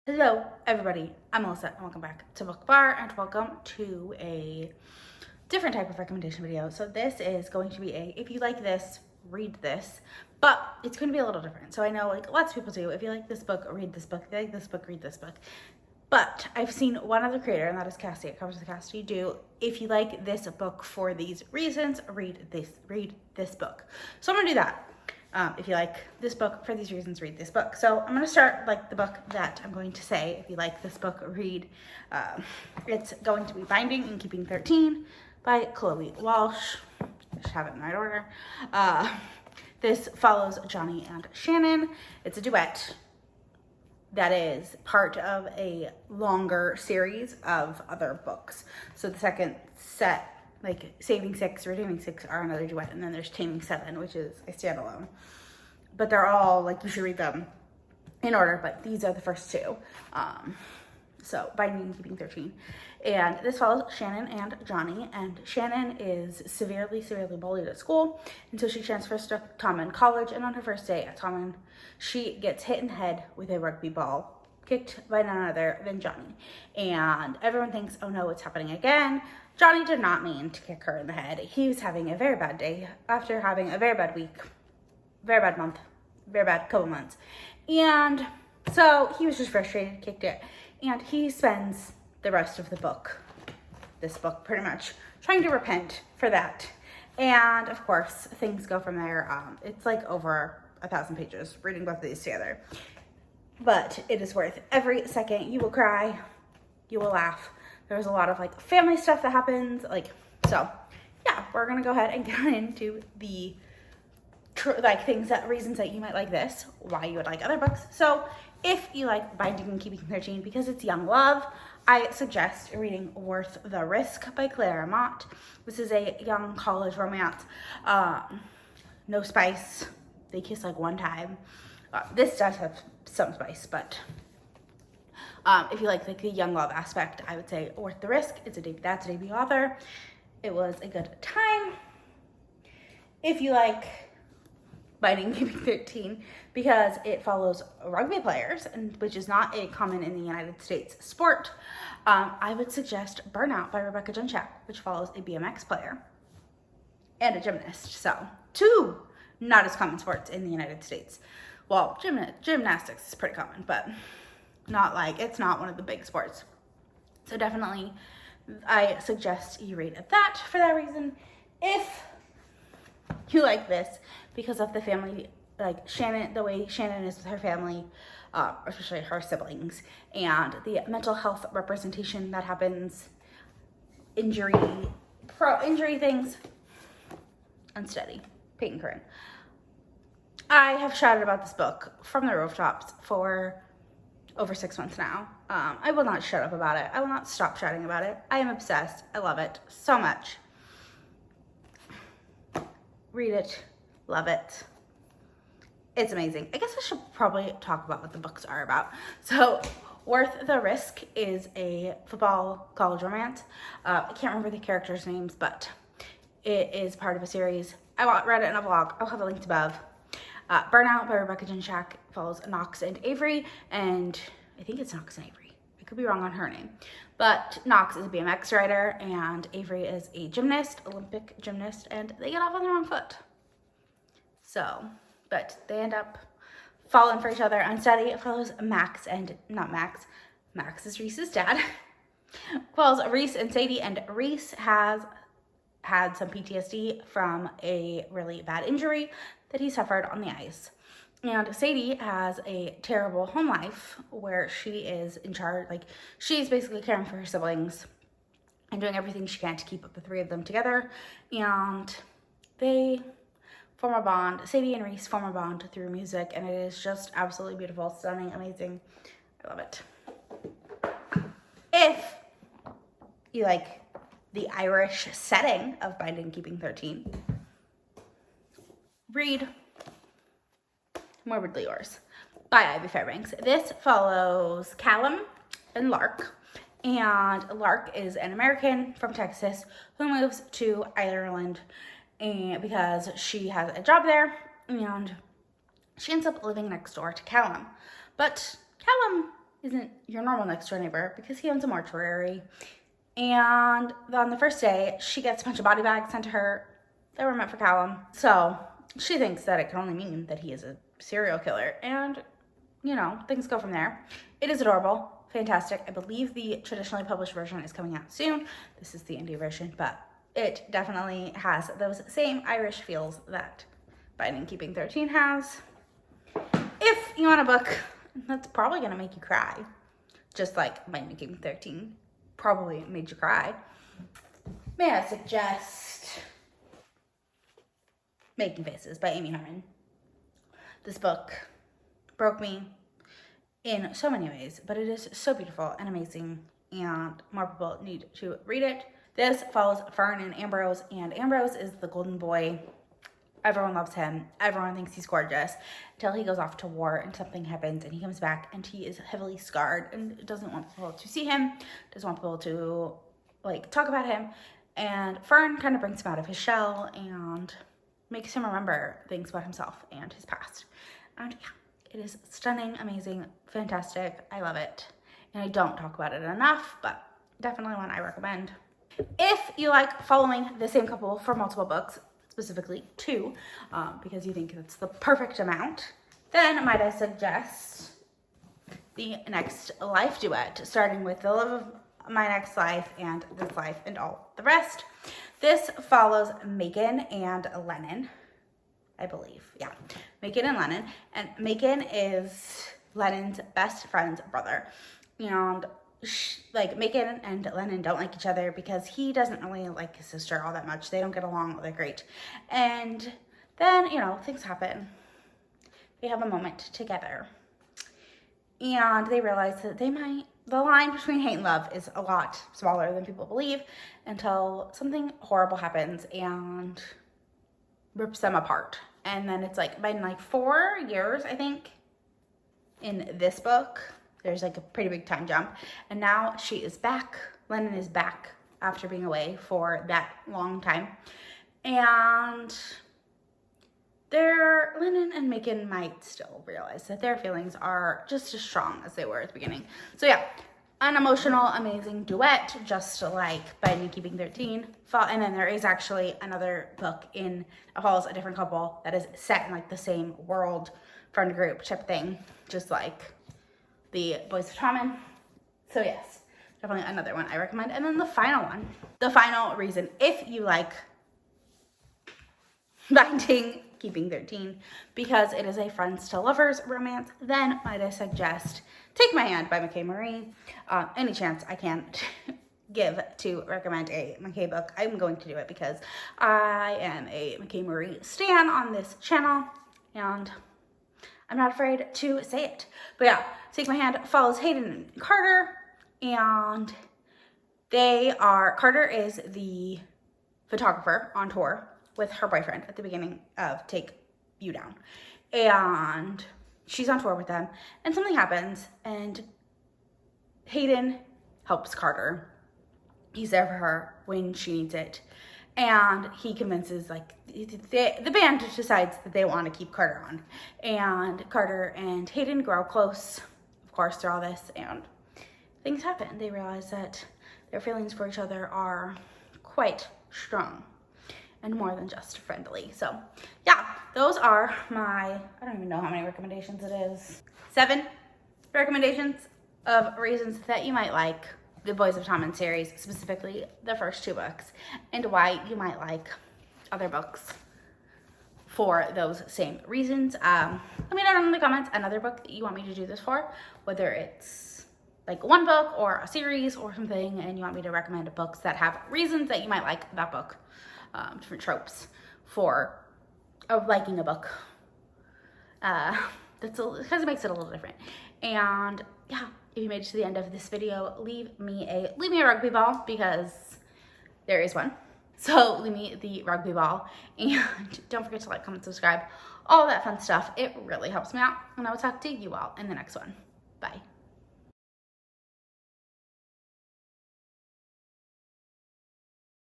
Hello, everybody. I'm Melissa, and welcome back to Book Bar, and welcome to a different type of recommendation video. So this is going to be if you like this, read this, but it's going to be a little different. So I know like lots of people do, if you like this book, read this book. If you like this book, read this book. But I've seen one other creator, and that is Cassie at Covers the Cassie, do, if you like this book for these reasons, read this book. So I'm gonna do that. If you like this book for these reasons, read this book. So I'm going to start like the book that I'm going to say, if you like this book, read. It's going to be Binding and Keeping 13 by Chloe Walsh. I should have it in the right order. This follows Johnny and Shannon. It's a duet that is part of a longer series of other books. So the second set, like Saving 6, Redeeming 6 are another duet, and then there's Taming 7, which is a standalone. But they're all, like, you should read them in order, but these are the first two. So, Binding and Keeping 13. And this follows Shannon and Johnny, and Shannon is severely bullied at school, and so she transfers to Tommen College, and on her first day at Tommen, she gets hit in the head with a rugby ball, kicked by none other than Johnny. And everyone thinks, oh no, it's happening again. Johnny did not mean to kick her in the head. He was having a very bad day after having a very bad week, very bad month, very bad couple months. And so he was just frustrated, kicked it. And he spends the rest of the book, this book pretty much, trying to repent for that. And of course, things go from there. It's like over 1,000 pages reading both of these together. But it is worth every second. You will cry, you will laugh. There's a lot of like family stuff that happens, like, so yeah, we're gonna go ahead and get into the reasons that you might like this, why you would like other books. So if you like Binding and Keeping 13 because it's young love, I suggest reading Worth the Risk by Clara Mott. This is a young college romance. No spice. They kiss like one time. This does have some spice, but if you like the young love aspect, I would say Worth the Risk. That's a debut author. It was a good time. If you like Binding Keeping 13 because it follows rugby players, and which is not a common in the United States sport, I would suggest Burnout by Rebecca Jenshak, which follows a BMX player and a gymnast. So two not as common sports in the United States. Well, gymnastics is pretty common, but not like, it's not one of the big sports. So definitely I suggest you read that for that reason. If you like this because of the family, like Shannon, the way Shannon is with her family, especially her siblings, and the mental health representation that happens, injury things, Unsteady, Peyton, Corinne. I have shouted about this book from the rooftops for over 6 months now. I will not shut up about it. I will not stop shouting about it. I am obsessed. I love it so much. Read it. Love it. It's amazing. I guess I should probably talk about what the books are about. So, Worth the Risk is a football college romance. I can't remember the characters' names, but it is part of a series. I read it in a vlog. I'll have it linked above. Burnout by Rebecca Jenshak follows Knox and Avery, and I think it's Knox and Avery. I could be wrong on her name. But Knox is a BMX rider, and Avery is a gymnast, Olympic gymnast, and they get off on the wrong foot. So, but they end up falling for each other. Unsteady follows Max is Reese's dad. Follows Reese and Sadie, and Reese has had some PTSD from a really bad injury that he suffered on the ice. And Sadie has a terrible home life where she is in charge, like she's basically caring for her siblings and doing everything she can to keep up the three of them together. And they form a bond. Sadie and Reese form a bond through music, and it is just absolutely beautiful, stunning, amazing. I love it. If you like the Irish setting of Binding and Keeping 13, read Morbidly Yours by Ivy Fairbanks. This follows Callum and Lark, and Lark is an American from Texas who moves to Ireland because she has a job there, and she ends up living next door to Callum. But Callum isn't your normal next door neighbor because he owns a mortuary. And on the first day, she gets a bunch of body bags sent to her that were meant for Callum. So she thinks that it can only mean that he is a serial killer. And, you know, things go from there. It is adorable. Fantastic. I believe the traditionally published version is coming out soon. This is the indie version, but it definitely has those same Irish feels that Binding Keeping 13 has. If you want a book that's probably going to make you cry, just like Binding Keeping 13 probably made you cry, may I suggest Making Faces by Amy Harmon. This book broke me in so many ways, but it is so beautiful and amazing, and more people need to read it. This follows Fern and Ambrose is the golden boy. Everyone loves him. Everyone thinks he's gorgeous until he goes off to war and something happens and he comes back and he is heavily scarred and doesn't want people to see him, doesn't want people to like talk about him. And Fern kind of brings him out of his shell and makes him remember things about himself and his past. And yeah, it is stunning, amazing, fantastic. I love it. And I don't talk about it enough, but definitely one I recommend. If you like following the same couple for multiple books, specifically 2, because you think it's the perfect amount, then might I suggest the Next Life duet, starting with The Love of My Next Life and This Life and All the Rest. This follows Macon and Lennon, I believe. Yeah, Macon and Lennon. And Macon is Lennon's best friend's brother. And like Macon and Lennon don't like each other because he doesn't really like his sister all that much. They don't get along. They're great. And then, you know, things happen. They have a moment together. And they realize that the line between hate and love is a lot smaller than people believe until something horrible happens and rips them apart. And then it's like been like 4 years, I think, in this book. There's like a pretty big time jump. And now she is back. Lennon is back after being away for that long time. And Lennon and Macon might still realize that their feelings are just as strong as they were at the beginning. So yeah, an emotional, amazing duet, just like Binding Keeping 13. And then there is actually another book that follows a different couple that is set in like the same world, friend group type thing, just like the Boys of Harmon. So yes, definitely another one I recommend. And then the final reason, if you like Binding Keeping 13, because it is a friends to lovers romance, then might I suggest Take My Hand by Michae Marie. Any chance I can give to recommend a Michae book, I'm going to do it because I am a Michae Marie stan on this channel, and I'm not afraid to say it. But yeah, Take My Hand follows Hayden and Carter, and Carter is the photographer on tour with her boyfriend at the beginning of Take You Down. And she's on tour with them, and something happens, and Hayden helps Carter. He's there for her when she needs it. And he convinces, like, the band decides that they want to keep Carter on. And Carter and Hayden grow close, of course, through all this, and things happen. They realize that their feelings for each other are quite strong and more than just friendly. So, yeah, those are I don't even know how many recommendations it is. 7 recommendations of reasons that you might like the Boys of Harmon series, specifically the first 2 books, and why you might like other books for those same reasons. Let me know in the comments another book that you want me to do this for, whether it's like one book or a series or something, and you want me to recommend books that have reasons that you might like that book, different tropes for liking a book. Because it makes it a little different. And yeah, if you made it to the end of this video, leave me a rugby ball, because there is one. So leave me the rugby ball, and don't forget to like, comment, subscribe, all that fun stuff. It really helps me out, and I will talk to you all in the next one. Bye.